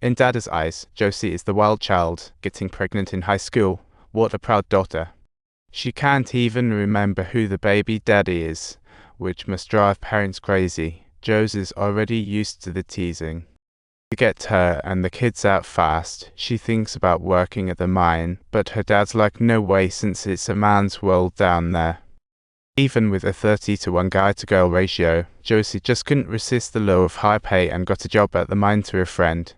In Dada's eyes, Josie is the wild child, getting pregnant in high school. What a proud daughter. She can't even remember who the baby daddy is, which must drive parents crazy. Josie's already used to the teasing. To get her and the kids out fast, she thinks about working at the mine, but her dad's like, no way, since it's a man's world down there. Even with a 30-to-1 guy-to-girl ratio, Josie just couldn't resist the lure of high pay and got a job at the mine through a friend.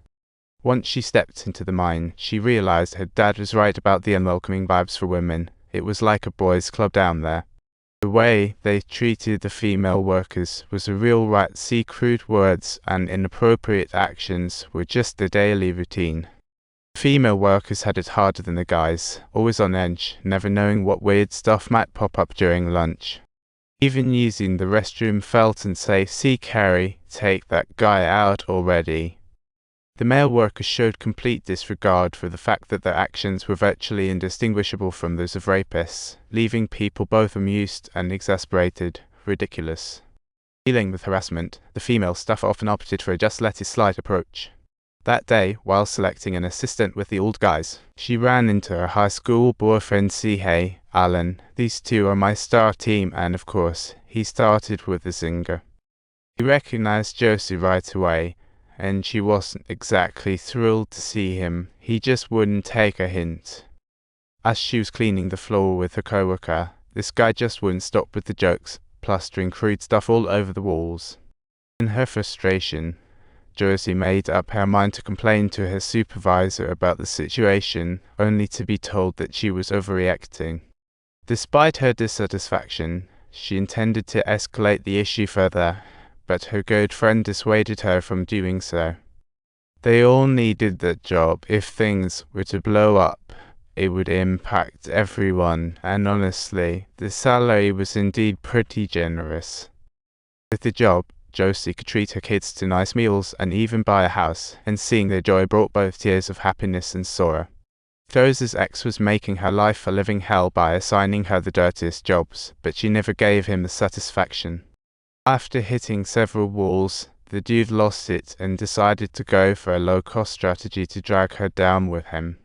Once she stepped into the mine, she realized her dad was right about the unwelcoming vibes for women. It was like a boys' club down there. The way they treated the female workers was a real right. See, crude words and inappropriate actions were just the daily routine. The female workers had it harder than the guys, always on edge, never knowing what weird stuff might pop up during lunch. Even using the restroom felt unsafe. See, Carrie, take that guy out already. The male workers showed complete disregard for the fact that their actions were virtually indistinguishable from those of rapists, leaving people both amused and exasperated. Ridiculous. Dealing with harassment, the female staff often opted for a just let it slide approach. That day, while selecting an assistant with the old guys, she ran into her high school boyfriend. See, hey, Alan, these two are my star team, and of course, he started with a zinger. He recognized Josie right away, and she wasn't exactly thrilled to see him. He just wouldn't take a hint. As she was cleaning the floor with her coworker, this guy just wouldn't stop with the jokes, plastering crude stuff all over the walls. In her frustration, Josie made up her mind to complain to her supervisor about the situation, only to be told that she was overreacting. Despite her dissatisfaction, she intended to escalate the issue further, but her good friend dissuaded her from doing so. They all needed that job. If things were to blow up, it would impact everyone, and honestly, the salary was indeed pretty generous. With the job, Josie could treat her kids to nice meals and even buy a house, and seeing their joy brought both tears of happiness and sorrow. Jose's ex was making her life a living hell by assigning her the dirtiest jobs, but she never gave him the satisfaction. After hitting several walls, the dude lost it and decided to go for a low-cost strategy to drag her down with him.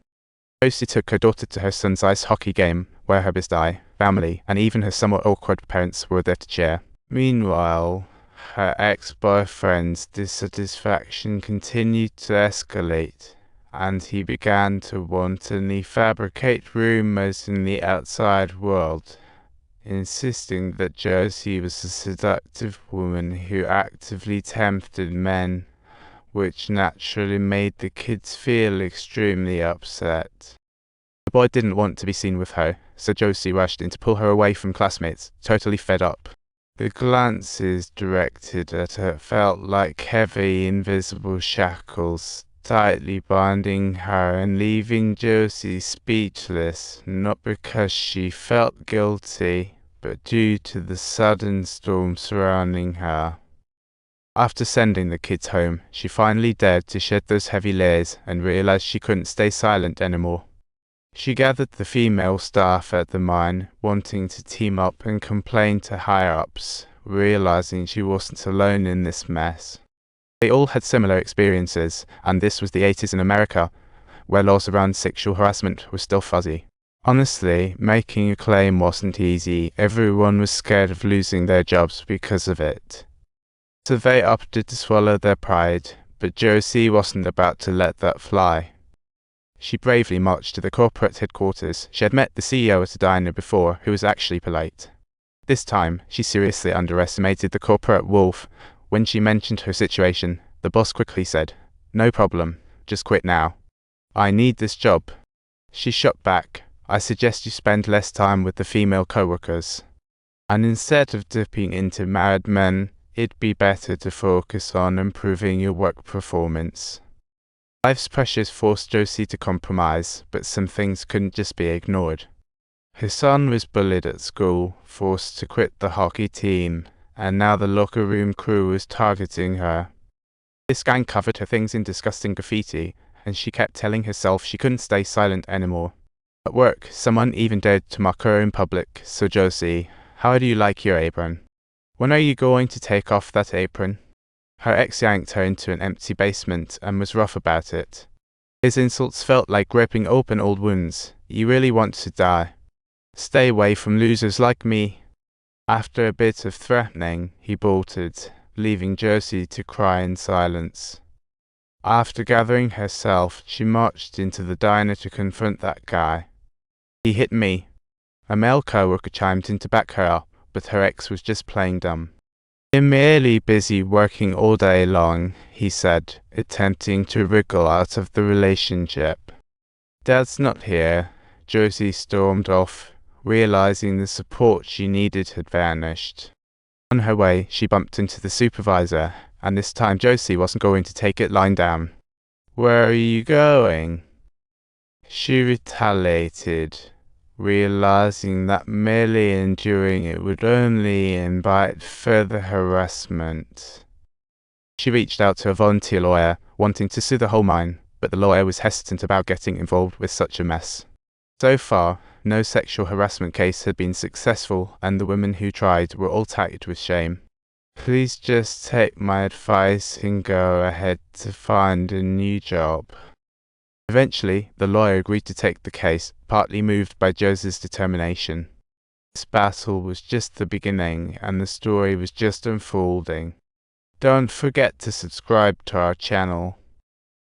Josie took her daughter to her son's ice hockey game, where her bestie, family, and even her somewhat awkward parents were there to cheer. Meanwhile, her ex-boyfriend's dissatisfaction continued to escalate, and he began to wantonly fabricate rumors in the outside world, insisting that Josie was a seductive woman who actively tempted men, which naturally made the kids feel extremely upset. The boy didn't want to be seen with her, so Josie rushed in to pull her away from classmates, totally fed up. The glances directed at her felt like heavy, invisible shackles, tightly binding her and leaving Josie speechless, not because she felt guilty, but due to the sudden storm surrounding her. After sending the kids home, she finally dared to shed those heavy layers and realized she couldn't stay silent anymore. She gathered the female staff at the mine, wanting to team up and complain to higher-ups, realizing she wasn't alone in this mess. They all had similar experiences, and this was the 80s in America, where laws around sexual harassment were still fuzzy. Honestly, making a claim wasn't easy. Everyone was scared of losing their jobs because of it. So they opted to swallow their pride, but Josie wasn't about to let that fly. She bravely marched to the corporate headquarters. She had met the CEO at a diner before, who was actually polite. This time, she seriously underestimated the corporate wolf. When she mentioned her situation, the boss quickly said, "No problem, just quit now. I need this job." She shot back, "I suggest you spend less time with the female coworkers. And instead of dipping into Mad Men, it'd be better to focus on improving your work performance." Life's pressures forced Josie to compromise, but some things couldn't just be ignored. Her son was bullied at school, forced to quit the hockey team, and now the locker room crew was targeting her. This gang covered her things in disgusting graffiti, and she kept telling herself she couldn't stay silent anymore. At work, someone even dared to mock her in public. "So Josie, how do you like your apron? When are you going to take off that apron?" Her ex yanked her into an empty basement and was rough about it. His insults felt like ripping open old wounds. You really want to die. Stay away from losers like me. After a bit of threatening, he bolted, leaving Josie to cry in silence. After gathering herself, she marched into the diner to confront that guy. He hit me. A male coworker chimed in to back her up, but her ex was just playing dumb. "I'm merely busy working all day long," he said, attempting to wriggle out of the relationship. "Dad's not here." Josie stormed off, realizing the support she needed had vanished. On her way, she bumped into the supervisor, and this time Josie wasn't going to take it lying down. "Where are you going?" she retaliated, realizing that merely enduring it would only invite further harassment. She reached out to a volunteer lawyer, wanting to sue the whole mine, but the lawyer was hesitant about getting involved with such a mess. So far, no sexual harassment case had been successful, and the women who tried were all tagged with shame. "Please just take my advice and go ahead to find a new job." Eventually, the lawyer agreed to take the case, partly moved by Josie's determination. This battle was just the beginning, and the story was just unfolding. Don't forget to subscribe to our channel.